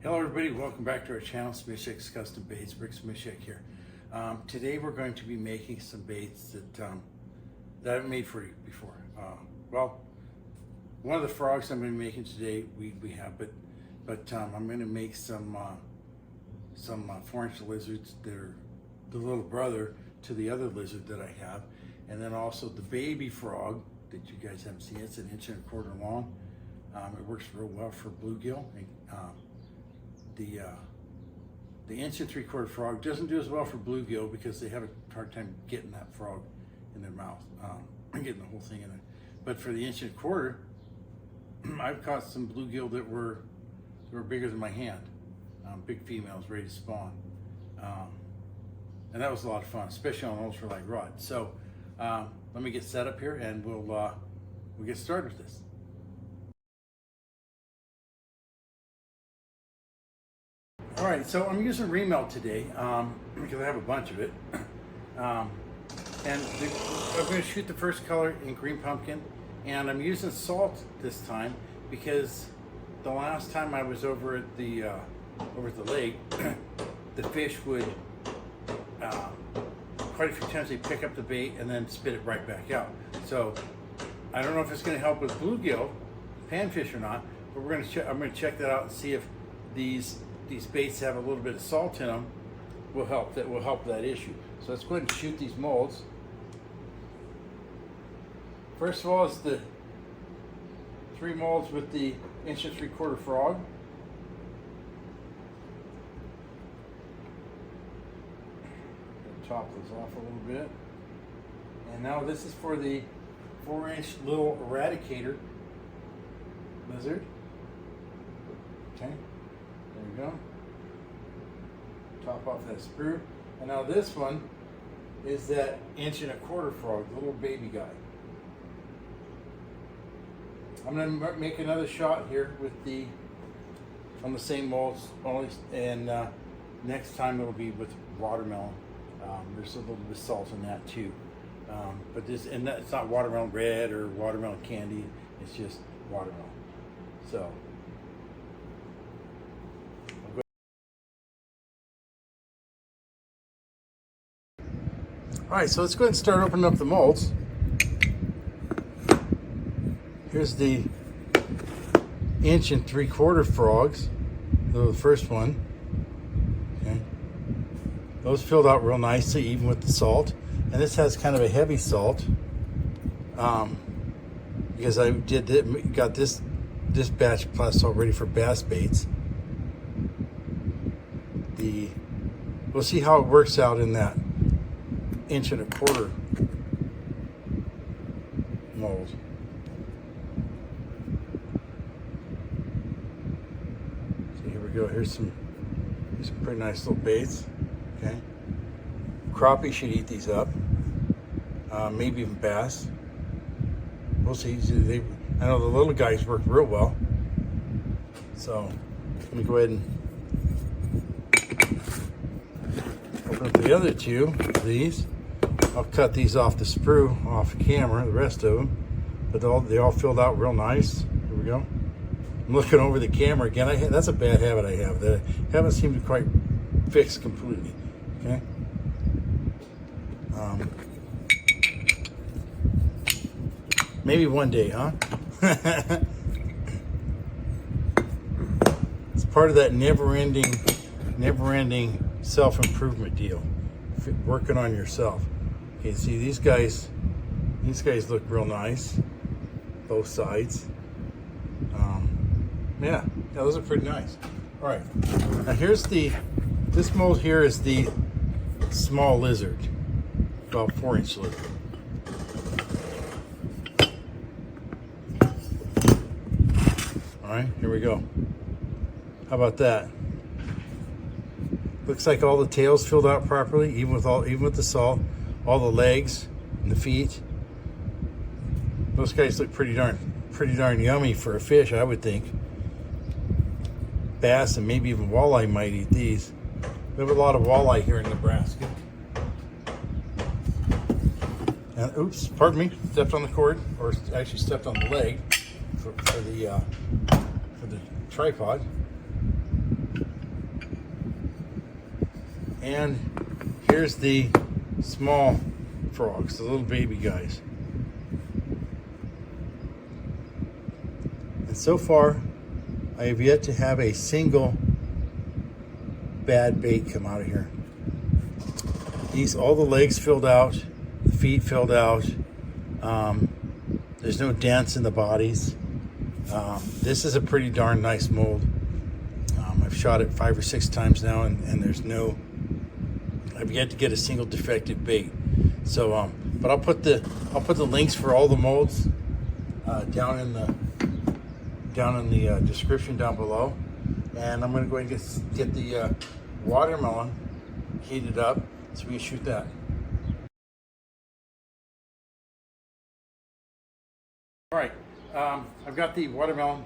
Hello everybody, welcome back to our channel, Smishek's Custom Baits. Rick Smishek here. Today we're going to be making some baits that I haven't made for you before. Well, one of the frogs I'm going to be making today we have, but I'm going to make some 4-inch lizards that are the little brother to the other lizard that I have, and then also the baby frog that you guys haven't seen. It's 1.25 inches long. It works real well for bluegill. The 1.75 inch frog doesn't do as well for bluegill because they have a hard time getting that frog in their mouth, getting the whole thing in it. But for the 1.25 inch, I've caught some bluegill that were bigger than my hand, big females ready to spawn, and that was a lot of fun, especially on ultralight rod. So let me get set up here, and we'll get started with this. All right, so I'm using remelt today because I have a bunch of it. I'm going to shoot the first color in green pumpkin, and I'm using salt this time because the last time I was over at the lake, the fish would quite a few times they pick up the bait and then spit it right back out. So I don't know if it's going to help with bluegill, panfish or not, but I'm going to check that out and see if these baits have a little bit of salt in them will help that issue. So let's go ahead and shoot these molds. First of all is the 3 molds with the 1.75 inch frog. Chop those off a little bit. And now this is for the 4-inch Lil Eradicator Lizard. Okay. There we go. Top off that sprue. And now this one is that 1.25 inch frog, the little baby guy. I'm going to make another shot here with on the same molds, and next time it'll be with watermelon. There's a little bit of salt in that too. But it's not watermelon red or watermelon candy, it's just watermelon. So all right, so let's go ahead and start opening up the molds. Here's the 1.75 inch frogs. The first one. Okay. Those filled out real nicely, even with the salt. And this has kind of a heavy salt, because I got this batch of plus salt ready for bass baits. We'll see how it works out in that 1.25 inch mold. So here we go. Here's some pretty nice little baits. Okay, crappie should eat these up. Maybe even bass. We'll see. I know the little guys work real well. So let me go ahead and open up the other 2 of these. I'll cut these off the sprue, off camera, the rest of them. But they all filled out real nice. Here we go. I'm looking over the camera again. That's a bad habit I have that I haven't seemed to quite fix completely. Okay. Maybe one day, huh? It's part of that never-ending self-improvement deal. Working on yourself. Okay, see these guys look real nice, both sides. Yeah, those are pretty nice. All right, now this mold here is the small lizard, about 4-inch lizard. All right, here we go. How about that? Looks like all the tails filled out properly, even with the salt. All the legs and the feet. Those guys look pretty darn yummy for a fish, I would think. Bass and maybe even walleye might eat these. We have a lot of walleye here in Nebraska. And oops, pardon me, stepped on the cord, or actually stepped on the leg for the tripod. And here's the small frogs, the little baby guys. And so far, I have yet to have a single bad bait come out of here. All the legs filled out, the feet filled out. There's no dents in the bodies. This is a pretty darn nice mold. I've shot it 5 or 6 times now, and I've yet to get a single defective bait. So, but I'll put the links for all the molds down in the description down below. And I'm going to go ahead and get the watermelon heated up so we can shoot that. All right, I've got the watermelon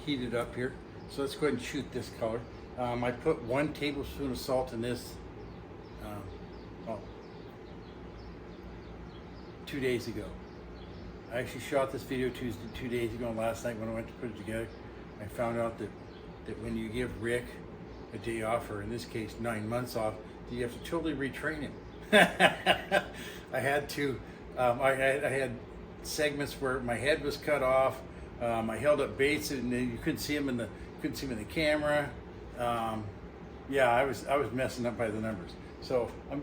heated up here, so let's go ahead and shoot this color. I put 1 tablespoon of salt in this 2 days ago. I actually shot this video 2 days ago, and last night when I went to put it together, I found out that when you give Rick a day off, or in this case 9 months off, you have to totally retrain him. I had to. I had segments where my head was cut off. I held up baits and you couldn't see him in the camera. Yeah, I was messing up by the numbers. So I'm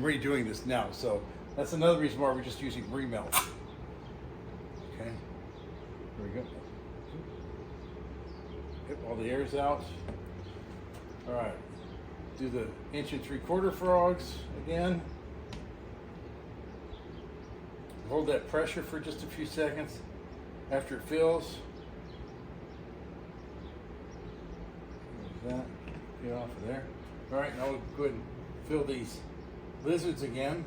redoing this now. So that's another reason why we're just using remelt. Okay, here we go. Get all the air's out. All right, do the 1 3/4 frogs again. Hold that pressure for just a few seconds after it fills. There's that. Get off of there. All right, now we'll go ahead and fill these lizards again.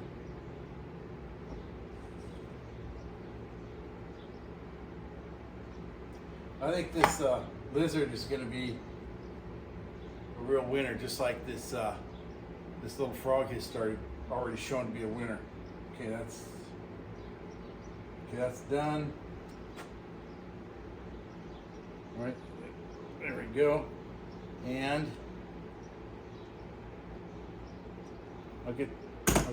I think this lizard is going to be a real winner, just like this little frog has already shown to be a winner. Okay, that's done. All right, there we go. And I'll get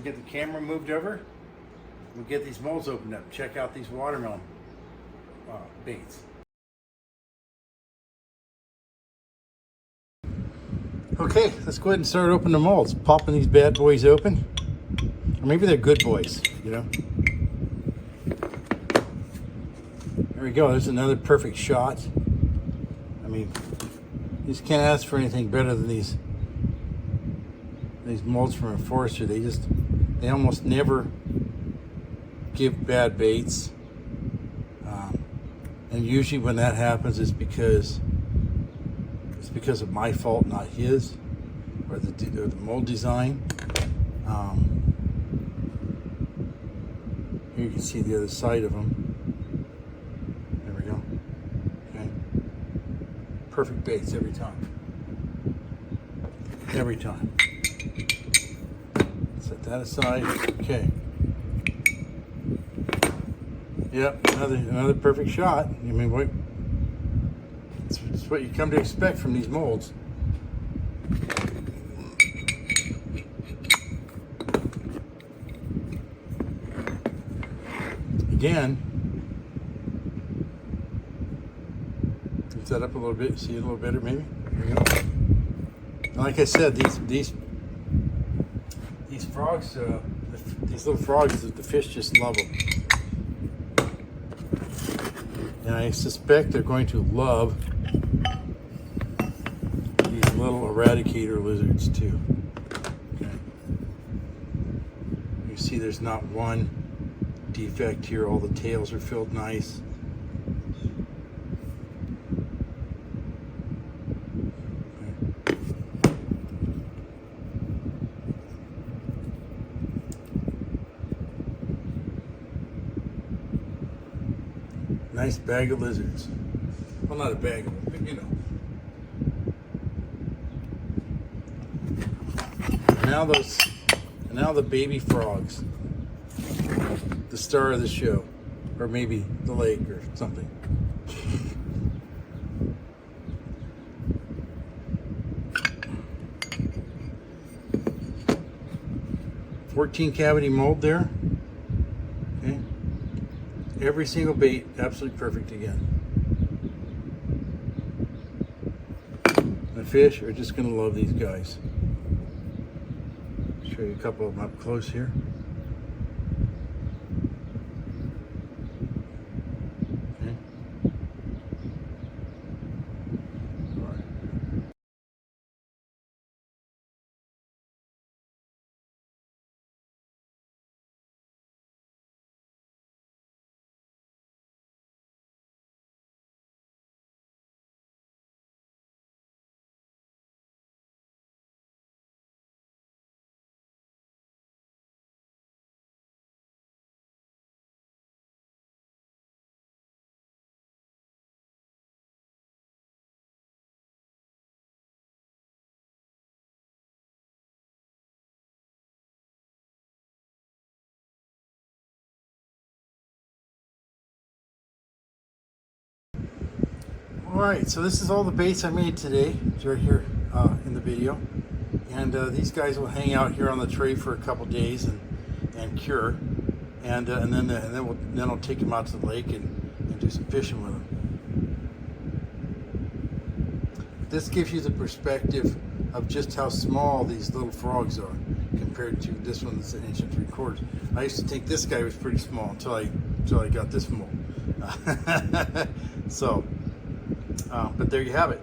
the camera moved over. We'll get these molds opened up. Check out these watermelon baits. Okay, let's go ahead and start opening the molds. Popping these bad boys open. Or maybe they're good boys, you know. There we go, there's another perfect shot. I mean, you just can't ask for anything better than these molds from a forester. They almost never give bad baits. And usually when that happens, it's because of my fault, not his, or the mold design. Here you can see the other side of them. There we go. Okay. Perfect baits every time. Every time. Set that aside. Okay. Yep, another perfect shot. I mean, what? It's what you come to expect from these molds. Again, lift that up a little bit, see it a little better maybe. There we go. And like I said, these frogs, these little frogs, the fish just love them. And I suspect they're going to love these little Eradicator lizards too. Okay. You see there's not one defect here. All the tails are filled nice. Okay. Nice bag of lizards. Well, not a bag of them, but you know. Now the baby frogs. The star of the show. Or maybe the lake or something. 14 cavity mold there. Okay. Every single bait, absolutely perfect again. The fish are just going to love these guys. Show you a couple of them up close here. Okay. All right. Alright, so this is all the baits I made today. It's right here in the video. And these guys will hang out here on the tray for a couple days and cure. And then I'll take them out to the lake and do some fishing with them. This gives you the perspective of just how small these little frogs are compared to this one that's 1 3/4 inches. I used to think this guy was pretty small until I got this mold. So, but there you have it.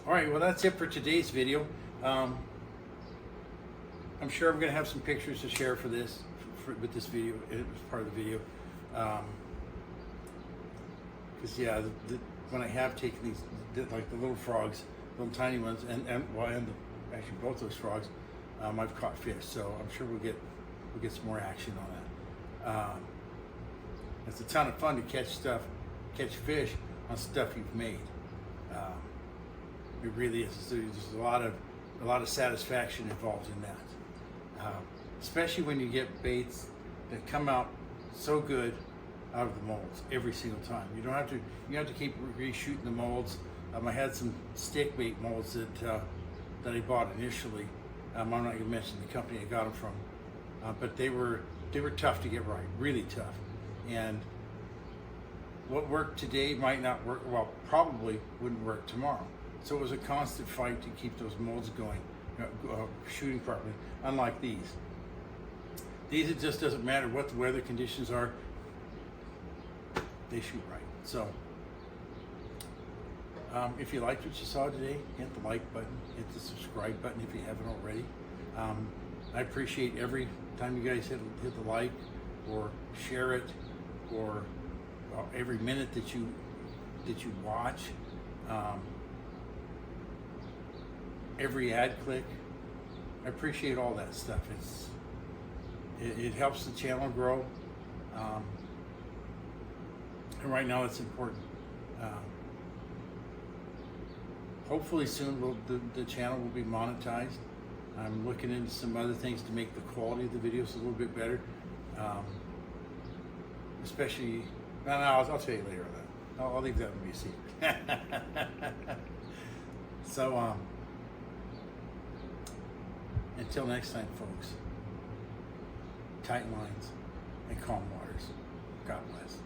All right, well that's it for today's video. I'm sure I'm going to have some pictures to share for this, with this video. It was part of the video. Because yeah, when I have taken these, like the little frogs, little tiny ones, and actually both those frogs, I've caught fish. So I'm sure we'll get some more action on that. It's a ton of fun to catch fish on stuff you've made. It really is. There's a lot of satisfaction involved in that, especially when you get baits that come out so good out of the molds every single time. You don't have to keep reshooting the molds. I had some stick bait molds that I bought initially. I'm not going to mention the company I got them from, but they were tough to get right, really tough. And what worked today might not work, well, probably wouldn't work tomorrow. So it was a constant fight to keep those molds going, shooting properly, unlike these. These, it just doesn't matter what the weather conditions are, they shoot right. So if you liked what you saw today, hit the like button, hit the subscribe button if you haven't already. I appreciate every time you guys hit the like or share it, or every minute that you watch, every ad click. I appreciate all that stuff. It helps the channel grow, and right now it's important. Hopefully soon the channel will be monetized. I'm looking into some other things to make the quality of the videos a little bit better. Especially, I'll tell you later on that. I'll leave that to be a secret. So, until next time, folks, tight lines and calm waters. God bless.